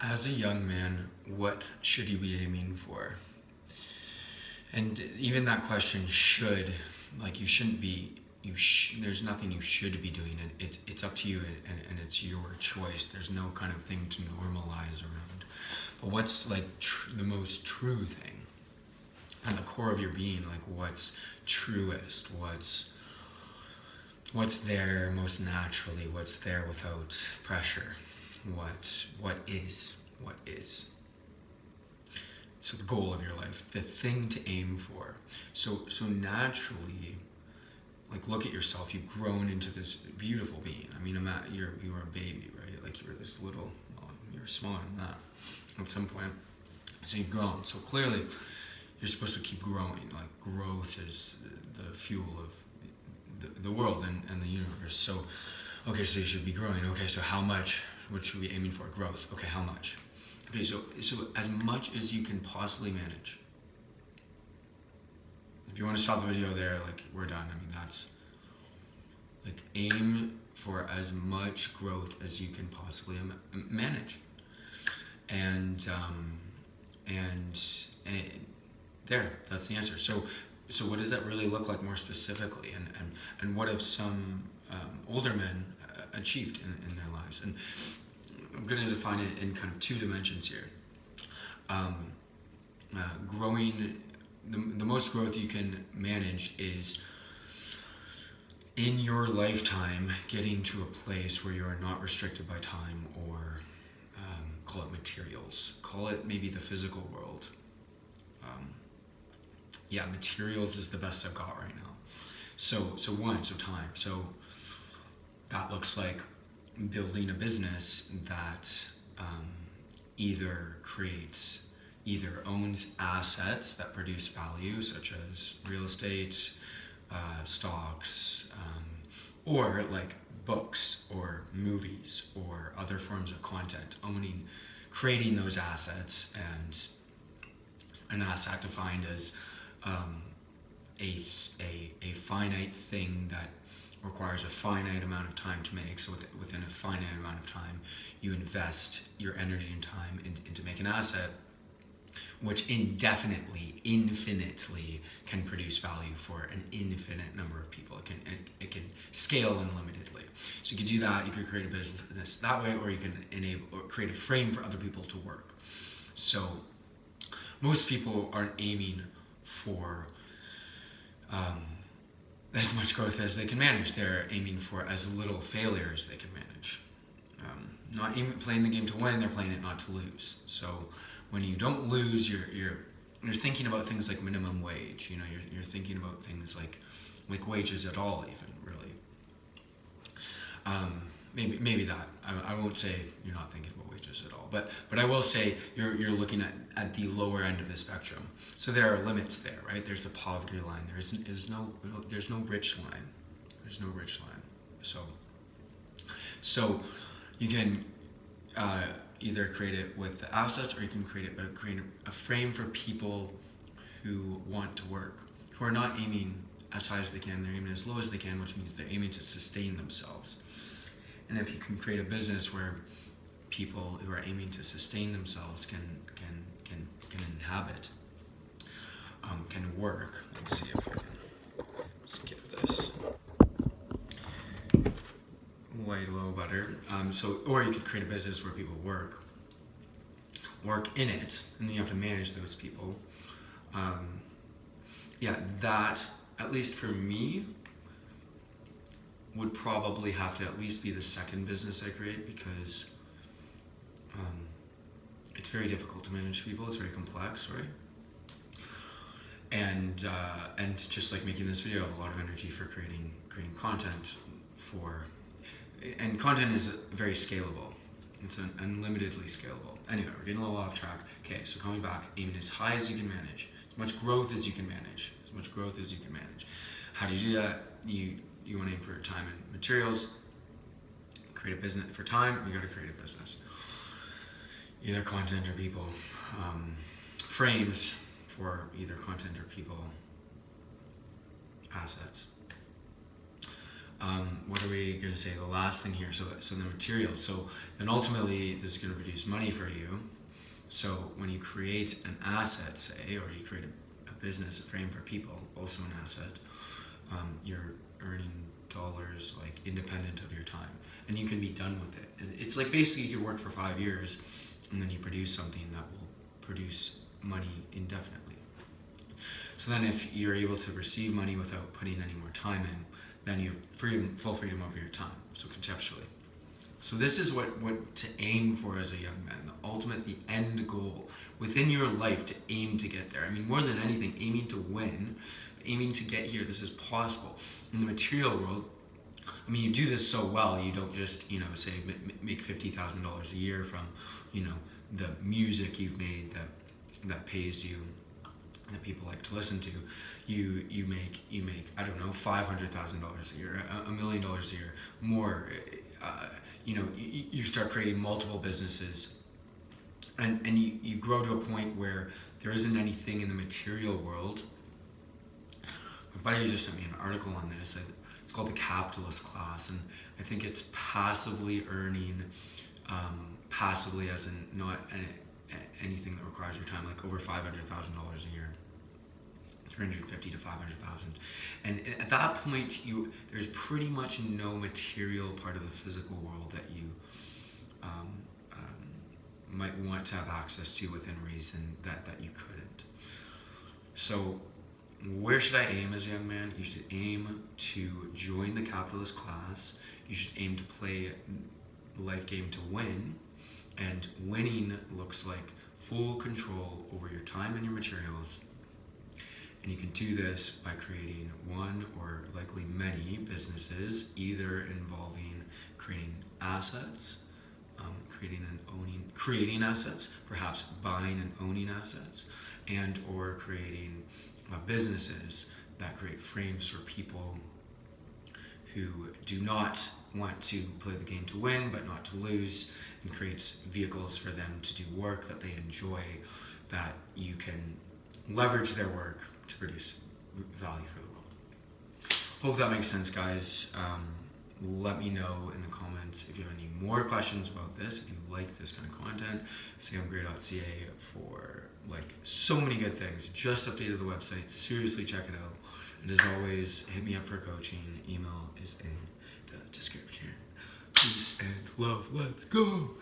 As a young man, what should you be aiming for? And even that question should, like you shouldn't be, there's nothing you should be doing. It's up to you and it's your choice. There's no kind of thing to normalize around. But what's like the most true thing? At the core of your being, like what's truest, what's there most naturally, what's there without pressure, what is. So the goal of your life, the thing to aim for. So naturally, like look at yourself. You've grown into this beautiful being. I mean, you were a baby, right? Like you were this little. Well, you were smaller than that at some point. So you've grown. So clearly, you're supposed to keep growing. Like growth is the fuel of the world and the universe. So, okay, so you should be growing. Okay, so how much? What should we be aiming for? Growth. Okay, how much? Okay, so as much as you can possibly manage. If you want to stop the video there, like we're done. I mean, that's like aim for as much growth as you can possibly manage, and there, that's the answer. So what does that really look like more specifically, and what have some older men achieved in their lives? And I'm going to define it in kind of two dimensions here. Growing, the most growth you can manage is in your lifetime getting to a place where you are not restricted by time or call it materials, call it maybe the physical world. Materials is the best I've got right now. So time. So that looks like building a business that either owns assets that produce value, such as real estate, stocks, or like books or movies or other forms of content, creating those assets, and an asset defined as a finite thing that requires a finite amount of time to make. So within a finite amount of time, you invest your energy and time into make an asset which infinitely can produce value for an infinite number of people. It can scale unlimitedly. So you could do that. You could create a business that way, or you can enable or create a frame for other people to work. So most people aren't aiming for as much growth as they can manage. They're aiming for as little failure as they can manage. Not playing the game to win, they're playing it not to lose. So when you don't lose, you're thinking about things like minimum wage. You know, you're thinking about things like wages at all, even really. Maybe that. I won't say you're not thinking about wages at all, but I will say you're looking at the lower end of the spectrum. So there are limits there, right? There's a poverty line. There's no rich line. There's no rich line. So you can either create it with the assets, or you can create a frame for people who want to work, who are not aiming as high as they can. They're aiming as low as they can, which means they're aiming to sustain themselves. And if you can create a business where people who are aiming to sustain themselves can inhabit, can work. Let's see if I can skip this. Way low butter. Or you could create a business where people work in it, and then you have to manage those people. That, at least for me, would probably have to at least be the second business I create, because it's very difficult to manage people. It's very complex, right? And just like making this video, I have a lot of energy for creating content and content is very scalable. It's unlimitedly scalable. Anyway, we're getting a little off track. Okay, so coming back, aiming as high as you can manage, as much growth as you can manage, How do you do that? You want to aim for time and materials. Create a business for time. You got to create a business, either content or people. Frames for either content or people. Assets. What are we going to say? The last thing here. So the materials. So then ultimately, this is going to produce money for you. So when you create an asset, say, or you create a business, a frame for people, also an asset, you're earning dollars like independent of your time, and you can be done with it. It's like basically you could work for 5 years, and then you produce something that will produce money indefinitely. So then if you're able to receive money without putting any more time in, then you have full freedom over your time, so conceptually. So this is what to aim for as a young man, the end goal within your life, to aim to get there. I mean, more than anything, aiming to win, aiming to get here. This is possible. In the material world, I mean, you do this so well, you don't just, say make $50,000 a year from, the music you've made that pays you, that people like to listen to. You make I don't know, $500,000 a year, $1 million a year, more. You start creating multiple businesses, and you grow to a point where there isn't anything in the material world. My buddy just sent me an article on this. It's called the capitalist class, and I think it's passively earning, passively as in not anything that requires your time, like over $500,000 a year. 350 to 500,000, and at that point, there's pretty much no material part of the physical world that you might want to have access to within reason that you couldn't. So, where should I aim as a young man? You should aim to join the capitalist class. You should aim to play the life game to win, and winning looks like full control over your time and your materials. And you can do this by creating one or likely many businesses, either involving creating assets, creating assets, perhaps buying and owning assets, and or creating businesses that create frames for people who do not want to play the game to win, but not to lose, and creates vehicles for them to do work that they enjoy, that you can leverage their work to produce value for the world. Hope that makes sense, guys. Let me know in the comments if you have any more questions about this. If you like this kind of content, samgray.ca for so many good things. Just updated the website. Seriously, check it out. And as always, hit me up for coaching. Email is in the description. Peace and love. Let's go.